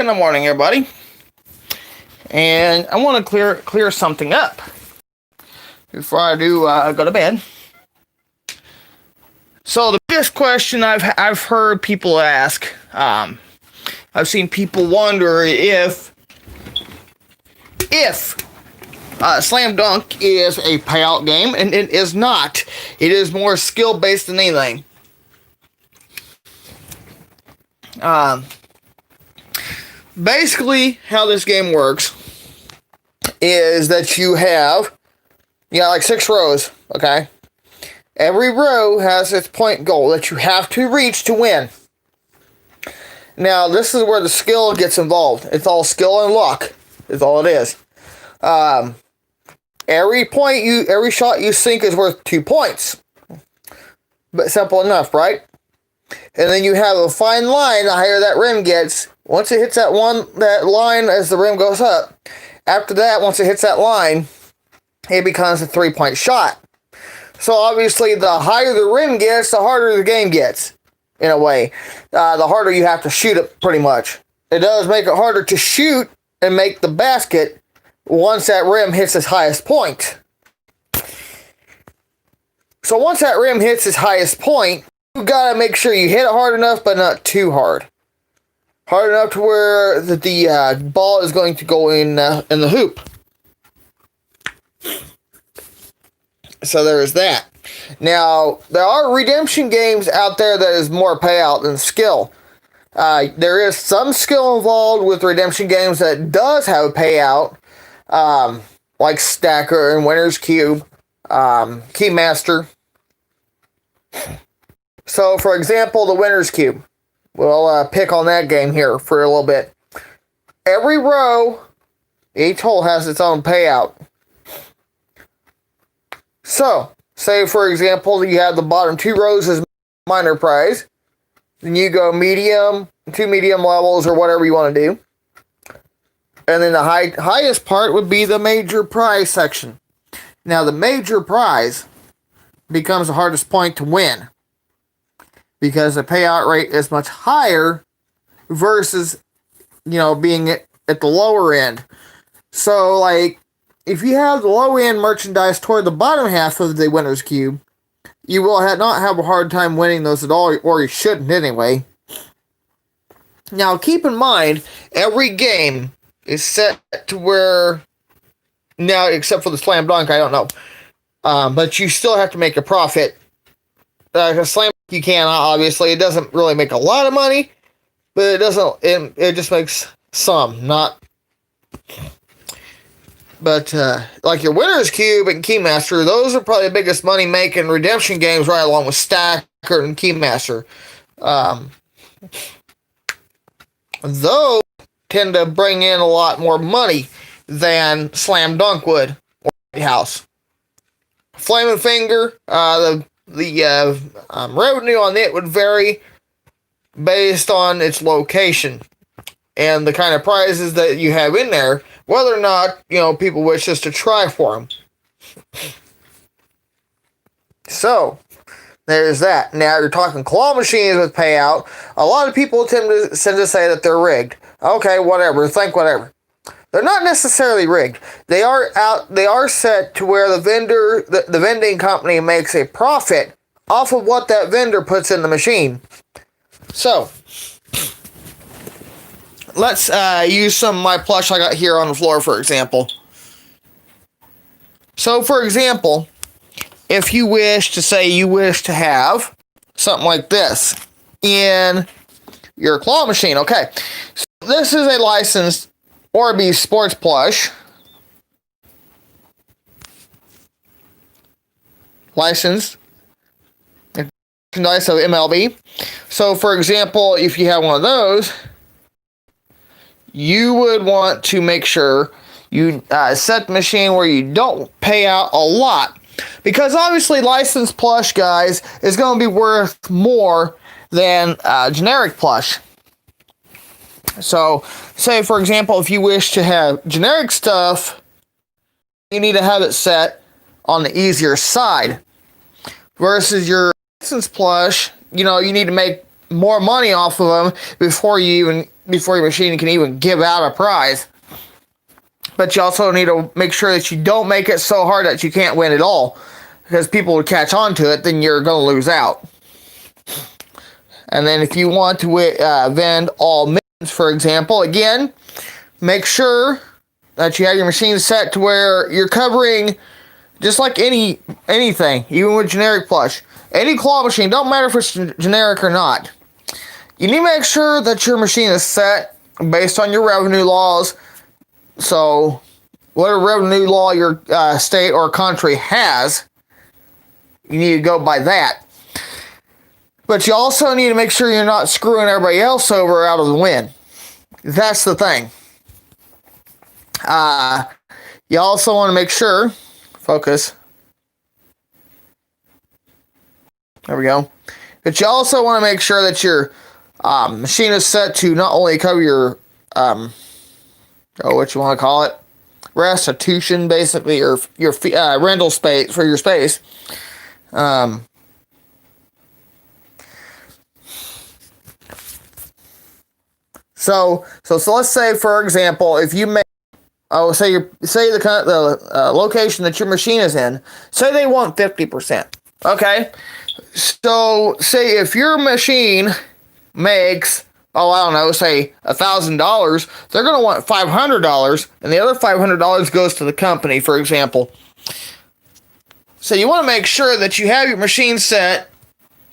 In the morning, everybody, and I want to clear something up before I do go to bed. So the biggest question I've heard people ask, I've seen people wonder if Slam Dunk is a payout game, and it is not. It is more skill based than anything. Basically, how this game works is that you have, like 6 rows, okay? Every row has its point goal that you have to reach to win. Now, this is where the skill gets involved. It's all skill and luck, is all it is. Every shot you sink is worth 2 points. But simple enough, right? And then you have a fine line. The higher that rim gets, once it hits that line as the rim goes up, after that, once it hits that line, it becomes a 3-point shot. So obviously, the higher the rim gets, the harder the game gets, in a way. The harder you have to shoot it, pretty much. It does make it harder to shoot and make the basket once that rim hits its highest point. So once that rim hits its highest point, you gotta make sure you hit it hard enough, but not too hard. Hard enough to where the ball is going to go in the hoop. So there is that. Now, there are redemption games out there that is more payout than skill. There is some skill involved with redemption games that does have a payout, like Stacker and Winner's Cube, Keymaster. So, for example, the Winner's Cube. We'll pick on that game here for a little bit. Every row, each hole has its own payout. So, say for example, you have the bottom 2 rows as minor prize. Then you go medium, 2 medium levels, or whatever you want to do. And then the highest part would be the major prize section. Now, the major prize becomes the hardest point to win, because the payout rate is much higher versus, being at the lower end. So, like, if you have the low end merchandise toward the bottom half of the Winner's Cube, you will not have a hard time winning those at all, or you shouldn't anyway. Now, keep in mind, every game is set to where, now, except for the Slam Dunk, I don't know. But you still have to make a profit. A Slam you can, obviously. It doesn't really make a lot of money, but it just makes some, not. But, like your Winner's Cube and Keymaster, those are probably the biggest money-making redemption games, right along with Stacker and Keymaster. Those tend to bring in a lot more money than Slam Dunk would, or White House. Flaming Finger, the revenue on it would vary based on its location and the kind of prizes that you have in there, whether or not, people wish us to try for them. So, there's that. Now, you're talking claw machines with payout. A lot of people tend to say that they're rigged. Okay, whatever. Think whatever. They're not necessarily rigged. They are set to where the vending company makes a profit off of what that vendor puts in the machine. So, let's use some of my plush I got here on the floor, for example. So, for example, if you wish to have something like this in your claw machine, okay. So this is a licensed Orbeez sports plush. Licensed. Merchandise of MLB. So, for example, if you have one of those, you would want to make sure you set the machine where you don't pay out a lot. Because obviously licensed plush, guys, is going to be worth more than generic plush. So, say for example, if you wish to have generic stuff, you need to have it set on the easier side. Versus your licensed plush, you need to make more money off of them before you even, before your machine can even give out a prize. But you also need to make sure that you don't make it so hard that you can't win at all, because people would catch on to it, then you're going to lose out. And then if you want to vend all minions, for example, again, make sure that you have your machine set to where you're covering just like anything, even with generic plush. Any claw machine, don't matter if it's generic or not. You need to make sure that your machine is set based on your revenue laws. So, whatever revenue law your state or country has, you need to go by that. But you also need to make sure you're not screwing everybody else over out of the win. That's the thing. You also want to make sure, focus. There we go. But you also want to make sure that your machine is set to not only cover your, what you want to call it, restitution, basically, or your rental space for your space. So let's say, for example, if you make, say the location that your machine is in, say they want 50%. Okay, so say if your machine makes, I don't know, say $1,000, they're going to want $500, and the other $500 goes to the company, for example. So you want to make sure that you have your machine set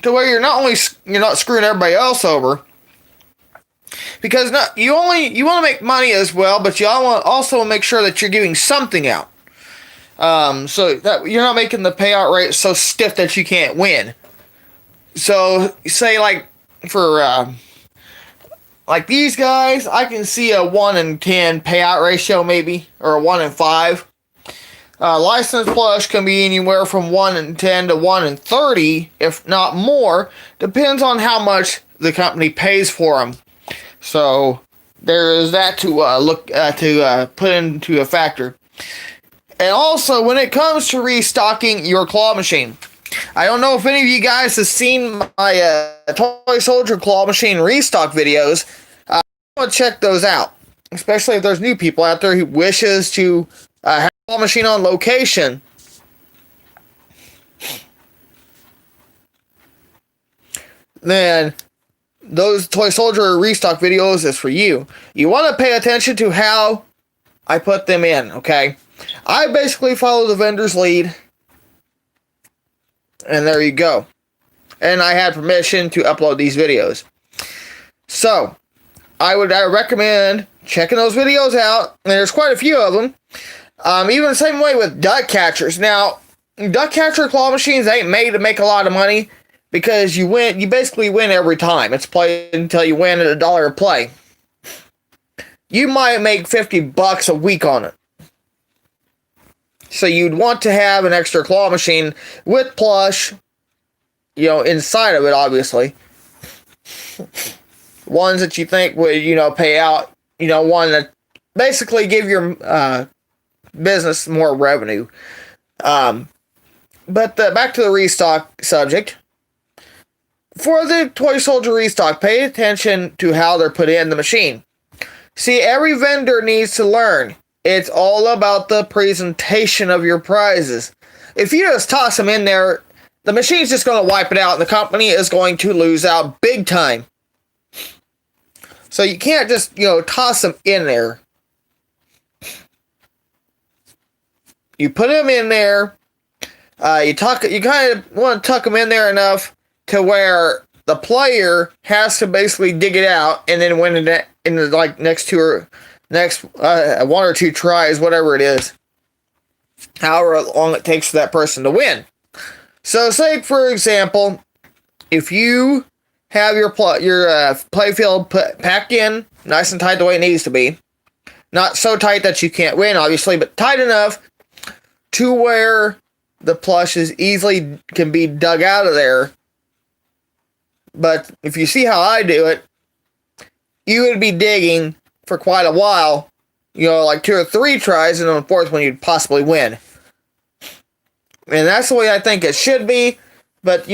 to where you're not screwing everybody else over, because you want to make money as well, but you also make sure that you're giving something out. So that you're not making the payout rate so stiff that you can't win. So say like for like these guys, I can see a 1 in 10 payout ratio maybe, or a 1 in 5. License plush can be anywhere from 1 in 10 to 1 in 30, if not more. Depends on how much the company pays for them. So there is that to put into a factor. And also, when it comes to restocking your claw machine, I don't know if any of you guys have seen my Toy Soldier claw machine restock videos. I want to check those out, especially if there's new people out there who wishes to have a claw machine on location. Then those Toy Soldier restock videos is for you. You want to pay attention to how I put them in, okay? I basically follow the vendor's lead. And there you go. And I had permission to upload these videos. So, I recommend checking those videos out. And there's quite a few of them. Even the same way with duck catchers. Now, duck catcher claw machines ain't made to make a lot of money, because you basically win every time. It's played until you win at $1 a play. You might make $50 a week on it. So you'd want to have an extra claw machine with plush, inside of it, obviously. Ones that you think would, pay out, one that basically give your business more revenue. But back to the restock subject. For the Toy Soldier restock, pay attention to how they're put in the machine. See, every vendor needs to learn. It's all about the presentation of your prizes. If you just toss them in there, the machine's just going to wipe it out, and the company is going to lose out big time. So you can't just, toss them in there. You put them in there. You kind of want to tuck them in there enough to where the player has to basically dig it out, and then when in the like next 1 or 2 tries, whatever it is, however long it takes for that person to win. So, say for example, if you have your playfield packed in nice and tight the way it needs to be, not so tight that you can't win, obviously, but tight enough to where the plush can be dug out of there. But if you see how I do it, you would be digging for quite a while, like 2 or 3 tries, and on the 4th one you'd possibly win. And that's the way I think it should be, but,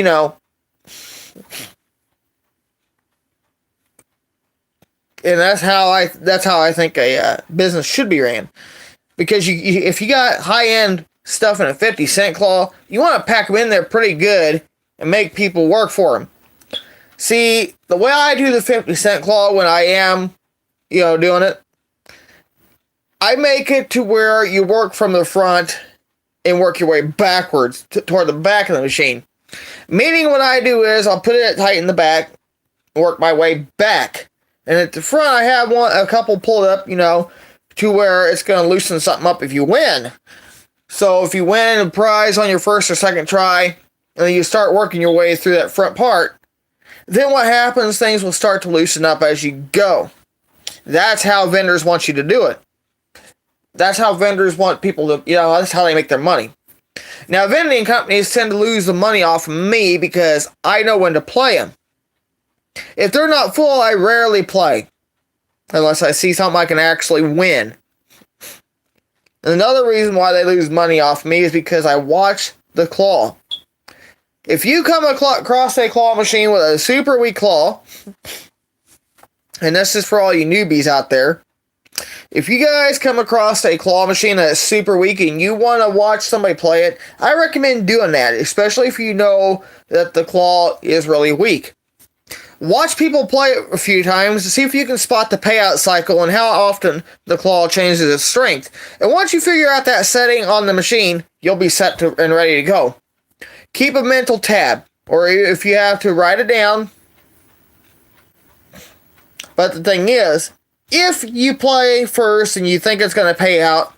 And that's how I think a business should be ran. Because if you got high end stuff in a 50-cent claw, you want to pack them in there pretty good and make people work for them. See, the way I do the 50-cent claw when I am, doing it, I make it to where you work from the front and work your way backwards toward the back of the machine. Meaning what I do is I'll put it tight in the back, work my way back. And at the front I have a couple pulled up, to where it's going to loosen something up if you win. So if you win a prize on your first or second try, and then you start working your way through that front part, then what happens, things will start to loosen up as you go. That's how vendors want you to do it. That's how vendors want people to, that's how they make their money. Now, vending companies tend to lose the money off of me because I know when to play them. If they're not full, I rarely play. Unless I see something I can actually win. And another reason why they lose money off me is because I watch the claw. If you come across a claw machine with a super weak claw, and this is for all you newbies out there, if you guys come across a claw machine that's super weak and you want to watch somebody play it, I recommend doing that, especially if you know that the claw is really weak. Watch people play it a few times to see if you can spot the payout cycle and how often the claw changes its strength. And once you figure out that setting on the machine, you'll be set to and ready to go. Keep a mental tab, or if you have to, write it down. But the thing is, if you play first and you think it's going to pay out,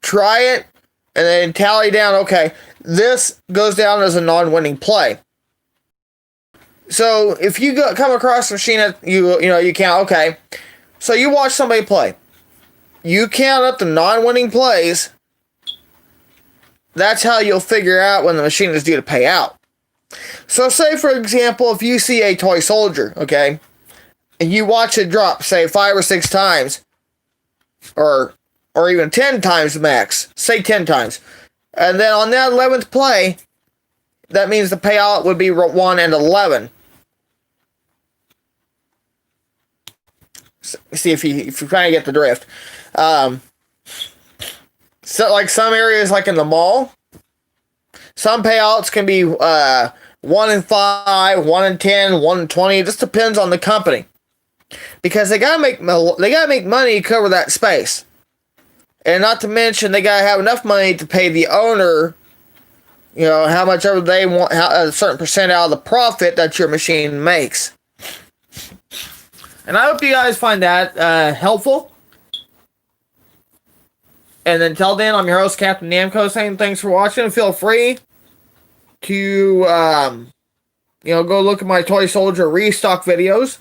try it and then tally down, okay, this goes down as a non-winning play. So if you come across a machine that you count, okay, so you watch somebody play. You count up the non-winning plays. That's how you'll figure out when the machine is due to pay out. So say, for example, if you see a toy soldier, okay, and you watch it drop, say, 5 or 6 times, or even 10 times max, say 10 times, and then on that 11th play, that means the payout would be 1 and 11. See if you kind of get the drift. So like some areas, like in the mall, some payouts can be 1 in 5, 1 in 10, 1 in 20. It just depends on the company, because they gotta make money to cover that space, and not to mention they gotta have enough money to pay the owner, how much ever they want, a certain percent out of the profit that your machine makes. And I hope you guys find that helpful. And until then, I'm your host, Captain Namco, saying thanks for watching. Feel free to, go look at my Toy Soldier restock videos.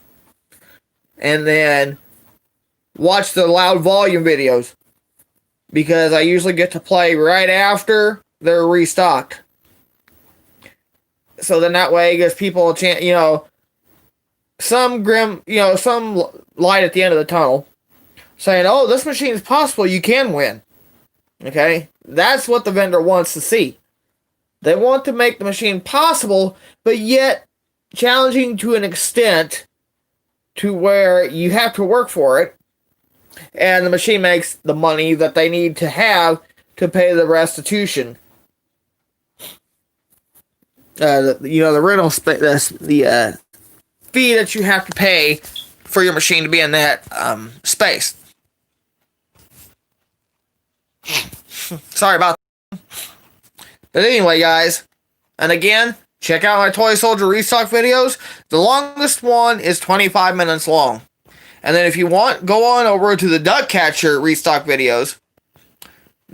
And then watch the loud volume videos, because I usually get to play right after they're restocked. So then that way it gives people a chance, some some light at the end of the tunnel, saying, oh, this machine is possible, you can win. Okay? That's what the vendor wants to see. They want to make the machine possible, but yet challenging to an extent to where you have to work for it, and the machine makes the money that they need to have to pay the restitution. The rental the fee that you have to pay for your machine to be in that space. Sorry about that. But anyway, guys, and again, check out my Toy Soldier restock videos. The longest one is 25 minutes long. And then if you want, go on over to the Duck Catcher restock videos.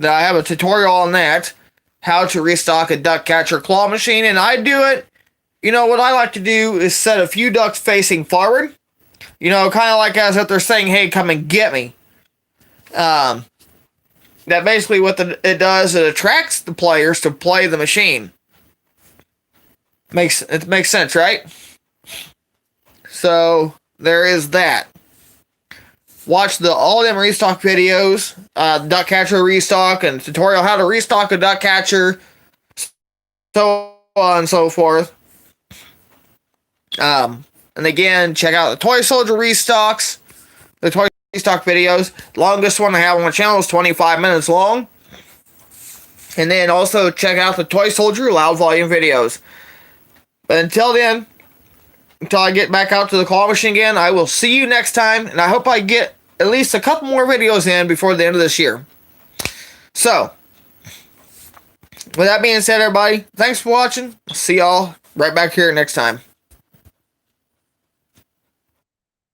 I have a tutorial on that, how to restock a Duck Catcher claw machine, and I do it. What I like to do is set a few ducks facing forward. Kind of like as if they're saying, hey, come and get me. That basically what it does, it attracts the players to play the machine. It makes sense, right? So, there is that. Watch all them restock videos, Duck Catcher restock, and tutorial how to restock a Duck Catcher, so on and so forth. And again, check out the Toy Soldier restocks. the toy stock videos. Longest one I have on my channel is 25 minutes long. And then also check out the Toy Soldier loud volume videos. But until then, until I get back out to the claw machine again, I will see you next time. And I hope I get at least a couple more videos in before the end of this year. So, with that being said, everybody, thanks for watching. I'll see y'all right back here next time.